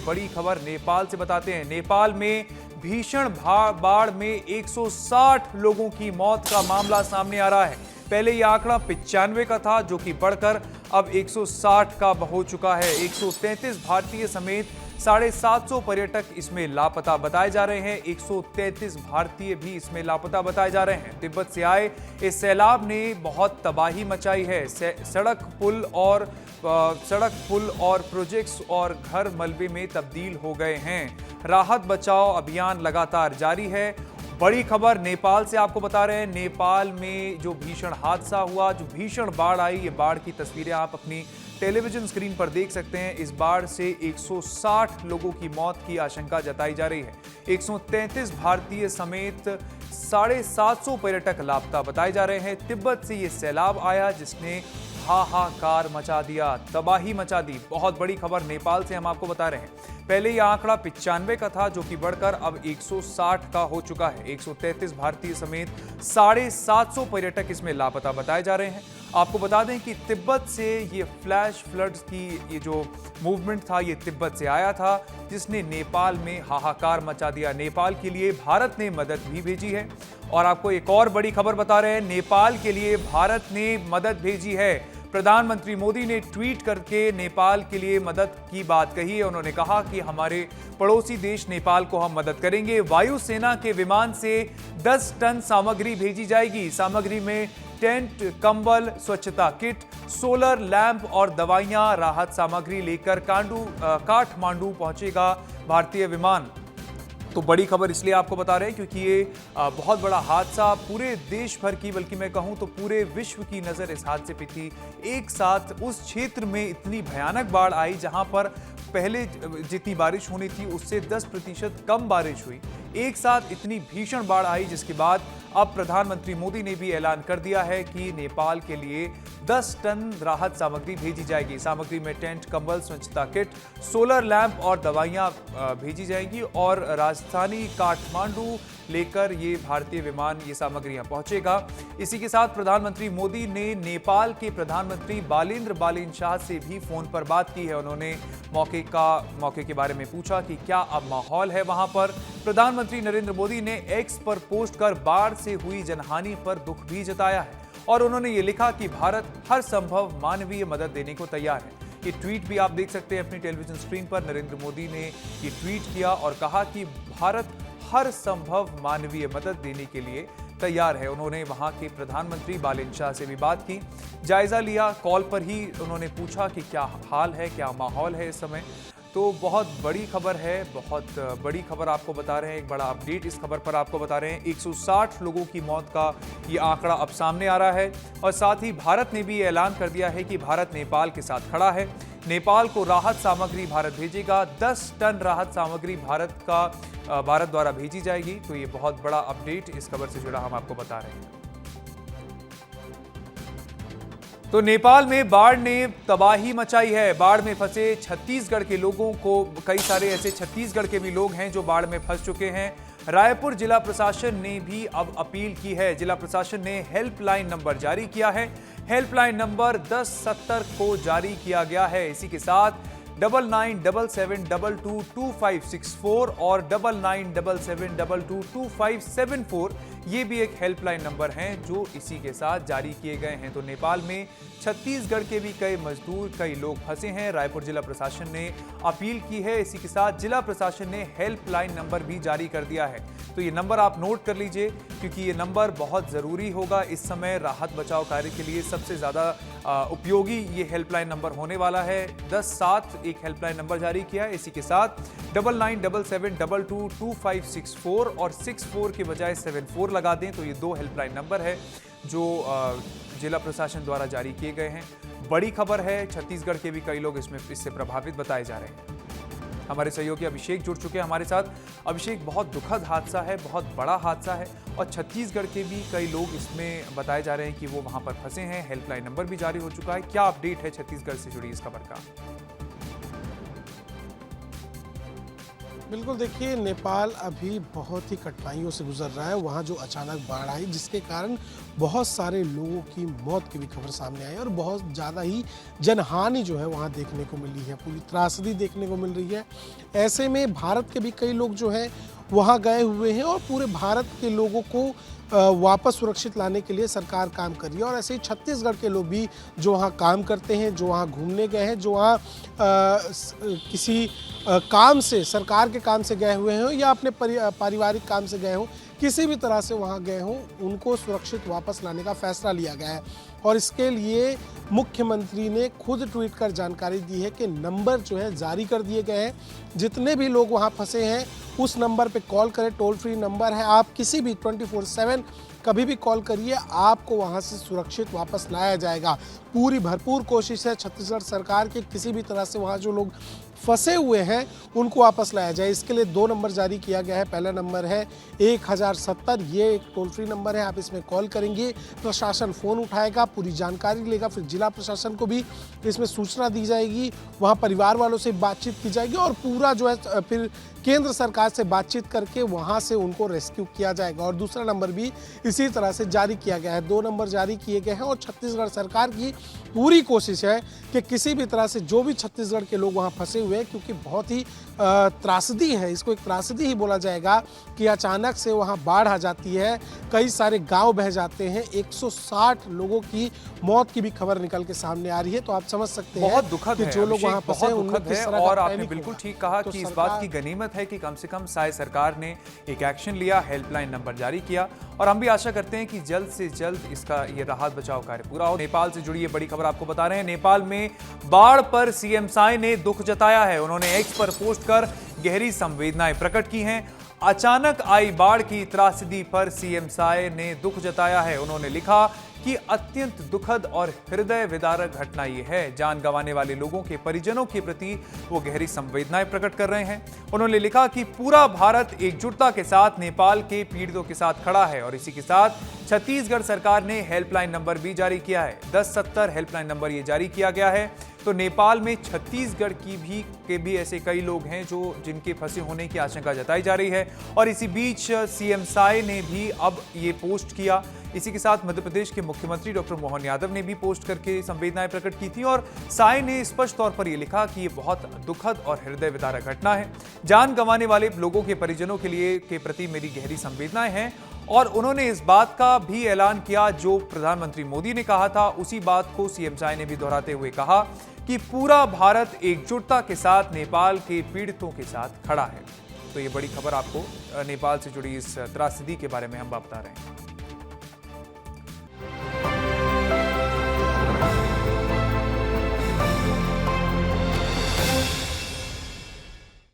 बड़ी खबर नेपाल से बताते हैं। नेपाल में भीषण बाढ़ में 160 लोगों की मौत का मामला सामने आ रहा है। पहले यह आंकड़ा 95 का था, जो कि बढ़कर अब 160 का हो चुका है। 133 भारतीय समेत 750 पर्यटक इसमें लापता बताए जा रहे हैं। 133 भारतीय भी इसमें लापता बताए जा रहे हैं। तिब्बत से आए इस सैलाब ने बहुत तबाही मचाई है। सड़क पुल और प्रोजेक्ट्स और घर मलबे में तब्दील हो गए हैं। राहत बचाव अभियान लगातार जारी है। बड़ी खबर नेपाल से आपको बता रहे हैं। नेपाल में जो भीषण हादसा हुआ, जो भीषण बाढ़ आई, ये बाढ़ की तस्वीरें आप अपनी टेलीविजन स्क्रीन पर देख सकते हैं। इस बाढ़ से 160 लोगों की मौत की आशंका जताई जा रही है। 133 भारतीय समेत 750 पर्यटक लापता बताए जा रहे हैं। तिब्बत से ये सैलाब आया जिसने हाहाकार मचा दिया, तबाही मचा दी। बहुत बड़ी खबर नेपाल से हम आपको बता रहे हैं। पहले यह आंकड़ा 95 का था, जो कि बढ़कर अब 160 का हो चुका है। 133 भारतीय समेत 750 पर्यटक इसमें लापता बताए जा रहे हैं। आपको बता दें कि तिब्बत से ये फ्लैश फ्लड्स की ये जो मूवमेंट था, ये तिब्बत से आया था, जिसने नेपाल में हाहाकार मचा दिया। नेपाल के लिए भारत ने मदद भी भेजी है। और आपको एक और बड़ी खबर बता रहे हैं। नेपाल के लिए भारत ने मदद भेजी है। प्रधानमंत्री मोदी ने ट्वीट करके नेपाल के लिए मदद की बात कही है। उन्होंने कहा कि हमारे पड़ोसी देश नेपाल को हम मदद करेंगे। वायुसेना के विमान से 10 टन सामग्री भेजी जाएगी। सामग्री में टेंट, कंबल, स्वच्छता किट, सोलर लैंप और दवाइयां। राहत सामग्री लेकर काठमांडू पहुंचेगा भारतीय विमान। तो बड़ी खबर इसलिए आपको बता रहे हैं क्योंकि ये बहुत बड़ा हादसा पूरे देश भर की, बल्कि मैं कहूं तो पूरे विश्व की नजर इस हादसे पे थी। एक साथ उस क्षेत्र में इतनी भयानक बाढ़ आई जहां पर पहले जितनी बारिश होनी थी उससे 10% कम बारिश हुई। एक साथ इतनी भीषण बाढ़ आई, जिसके बाद अब प्रधानमंत्री मोदी ने भी ऐलान कर दिया है कि नेपाल के लिए 10 टन राहत सामग्री भेजी जाएगी। सामग्री में टेंट, कंबल, स्वच्छता किट, सोलर लैंप और दवाइयां भेजी जाएंगी। और राजधानी काठमांडू लेकर ये भारतीय विमान ये सामग्रियां पहुंचेगा। इसी के साथ प्रधानमंत्री मोदी ने नेपाल के प्रधानमंत्री बालेन्द्र बालेन शाह से भी फोन पर बात की है। उन्होंने मौके के बारे में पूछा कि क्या अब माहौल है वहां पर। प्रधानमंत्री नरेंद्र मोदी ने एक्स पर पोस्ट कर बाढ़ से हुई जनहानि पर दुख भी जताया है। और उन्होंने ये लिखा कि भारत हर संभव मानवीय मदद देने को तैयार है। ये ट्वीट भी आप देख सकते हैं अपनी टेलीविजन स्क्रीन पर। नरेंद्र मोदी ने ये ट्वीट किया और कहा कि भारत हर संभव मानवीय मदद देने के लिए तैयार है। उन्होंने वहां के प्रधानमंत्री बालेन शाह से भी बात की, जायजा लिया। कॉल पर ही उन्होंने पूछा कि क्या हाल है, क्या माहौल है इस समय। तो बहुत बड़ी खबर है, बहुत बड़ी खबर आपको बता रहे हैं। एक बड़ा अपडेट इस खबर पर आपको बता रहे हैं। 160 लोगों की मौत का ये आंकड़ा अब सामने आ रहा है। और साथ ही भारत ने भी ऐलान कर दिया है कि भारत नेपाल के साथ खड़ा है। नेपाल को राहत सामग्री भारत भेजेगा। 10 टन राहत सामग्री भारत द्वारा भेजी जाएगी। तो ये बहुत बड़ा अपडेट इस खबर से जुड़ा हम आपको बता रहे हैं। तो नेपाल में बाढ़ ने तबाही मचाई है। बाढ़ में फंसे छत्तीसगढ़ के लोगों को, कई सारे ऐसे छत्तीसगढ़ के भी लोग हैं जो बाढ़ में फंस चुके हैं। रायपुर जिला प्रशासन ने भी अब अपील की है। जिला प्रशासन ने हेल्पलाइन नंबर जारी किया है। हेल्पलाइन नंबर 1070 को जारी किया गया है। इसी के साथ 9977222564 और 9977222574 ये भी एक हेल्पलाइन नंबर हैं जो इसी के साथ जारी किए गए हैं। तो नेपाल में छत्तीसगढ़ के भी कई मजदूर, कई लोग फंसे हैं। रायपुर जिला प्रशासन ने अपील की है। इसी के साथ जिला प्रशासन ने हेल्पलाइन नंबर भी जारी कर दिया है। तो ये नंबर आप नोट कर लीजिए क्योंकि ये नंबर बहुत ज़रूरी होगा इस समय राहत बचाव कार्य के लिए। सबसे ज़्यादा उपयोगी ये हेल्पलाइन नंबर होने वाला है। 10-7 एक हेल्पलाइन नंबर जारी किया है। इसी के साथ 9977222564 और 64 के बजाय 74 लगा दें तो ये 2 हेल्पलाइन नंबर है जो जिला प्रशासन द्वारा जारी किए गए हैं। बड़ी खबर है। छत्तीसगढ़ के भी कई लोग इससे प्रभावित बताए जा रहे हैं। हमारे सहयोगी अभिषेक जुड़ चुके हैं हमारे साथ। अभिषेक, बहुत दुखद हादसा है, बहुत बड़ा हादसा है और छत्तीसगढ़ के भी कई लोग इसमें बताए जा रहे हैं कि वो वहां पर फंसे हैं। हेल्पलाइन नंबर भी जारी हो चुका है। क्या अपडेट है छत्तीसगढ़ से जुड़ी इस खबर का? बिल्कुल, देखिए नेपाल अभी बहुत ही कठिनाइयों से गुजर रहा है। वहाँ जो अचानक बाढ़ आई जिसके कारण बहुत सारे लोगों की मौत की भी खबर सामने आई और बहुत ज़्यादा ही जनहानि जो है वहाँ देखने को मिली है, पूरी त्रासदी देखने को मिल रही है। ऐसे में भारत के भी कई लोग जो हैं वहाँ गए हुए हैं और पूरे भारत के लोगों को वापस सुरक्षित लाने के लिए सरकार काम कर रही है। और ऐसे ही छत्तीसगढ़ के लोग भी जो वहाँ काम करते हैं, जो वहाँ घूमने गए हैं, जो वहाँ किसी काम से, सरकार के काम से गए हुए हों या अपने पारिवारिक काम से गए हों, किसी भी तरह से वहाँ गए हों, उनको सुरक्षित वापस लाने का फैसला लिया गया है। और इसके लिए मुख्यमंत्री ने खुद ट्वीट कर जानकारी दी है कि नंबर जो है जारी कर दिए गए हैं। जितने भी लोग वहाँ फंसे हैं उस नंबर पे कॉल करें, टोल फ्री नंबर है, आप किसी भी 24/7 कभी भी कॉल करिए, आपको वहाँ से सुरक्षित वापस लाया जाएगा। पूरी भरपूर कोशिश है छत्तीसगढ़ सरकार की, किसी भी तरह से वहाँ जो लोग फंसे हुए हैं उनको वापस लाया जाए। इसके लिए 2 नंबर जारी किया गया है। पहला नंबर है 1070, ये एक टोल फ्री नंबर है, आप इसमें कॉल करेंगे, प्रशासन फ़ोन उठाएगा, पूरी जानकारी लेगा, फिर जिला प्रशासन को भी इसमें सूचना दी जाएगी, वहाँ परिवार वालों से बातचीत की जाएगी और पूरा जो है फिर केंद्र सरकार से बातचीत करके वहाँ से उनको रेस्क्यू किया जाएगा। और दूसरा नंबर भी इसी तरह से जारी किया गया है। 2 नंबर जारी किए गए हैं और छत्तीसगढ़ सरकार की पूरी कोशिश है कि किसी भी तरह से जो भी छत्तीसगढ़ के लोग वहाँ फंसे हुए हैं, क्योंकि बहुत ही त्रासदी है, इसको एक त्रासदी ही बोला जाएगा कि अचानक से वहाँ बाढ़ आ जाती है, कई सारे गांव बह जाते हैं, 160 लोगों की मौत की भी खबर निकल के सामने आ रही है। तो आप समझ सकते हैं बहुत दुखद है, जो लोग वहाँ फंसे हैं बहुत दुखद है। और आपने बिल्कुल ठीक कहा कि इस बात की गनीमत है कि कम से कम साय सरकार ने एक एक्शन लिया, हेल्पलाइन नंबर जारी किया और हम भी आशा करते हैं कि जल्द से जल्द इसका ये राहत बचाव कार्य पूरा हो। नेपाल से जुड़ी ये बड़ी खबर आपको बता रहे हैं। नेपाल में बाढ़ पर सीएम साय ने दुख जताया है। उन्होंने एक्स पर पोस्ट कर गहरी संवेदनाएं प्रकट की हैं। अचानक आई बाढ़ की त्रासदी पर सीएम साय ने दुख जताया है। उन्होंने लिखा कि अत्यंत दुखद और हृदय विदारक घटना ये है। जान गंवाने वाले लोगों के परिजनों के प्रति वो गहरी संवेदनाएं प्रकट कर रहे हैं। उन्होंने लिखा कि पूरा भारत एकजुटता के साथ नेपाल के पीड़ितों के साथ खड़ा है और इसी के साथ छत्तीसगढ़ सरकार ने हेल्पलाइन नंबर भी जारी किया है। 1070 हेल्पलाइन नंबर ये जारी किया गया है। तो नेपाल में छत्तीसगढ़ के भी ऐसे कई लोग हैं जिनके फंसे होने की आशंका जताई जा रही है। और इसी बीच सीएम साय ने भी अब ये पोस्ट किया। इसी के साथ मध्य प्रदेश के मुख्यमंत्री डॉक्टर मोहन यादव ने भी पोस्ट करके संवेदनाएं प्रकट की थी और साय ने स्पष्ट तौर पर यह लिखा कि ये बहुत दुखद और हृदय विदारक घटना है। जान गंवाने वाले लोगों के परिजनों के प्रति मेरी गहरी संवेदनाएं हैं। और उन्होंने इस बात का भी ऐलान किया जो प्रधानमंत्री मोदी ने कहा था, उसी बात को सीएम साय ने भी दोहराते हुए कहा कि पूरा भारत एकजुटता के साथ नेपाल के पीड़ितों के साथ खड़ा है। तो ये बड़ी खबर आपको नेपाल से जुड़ी इस त्रासदी के बारे में हम बता रहे हैं।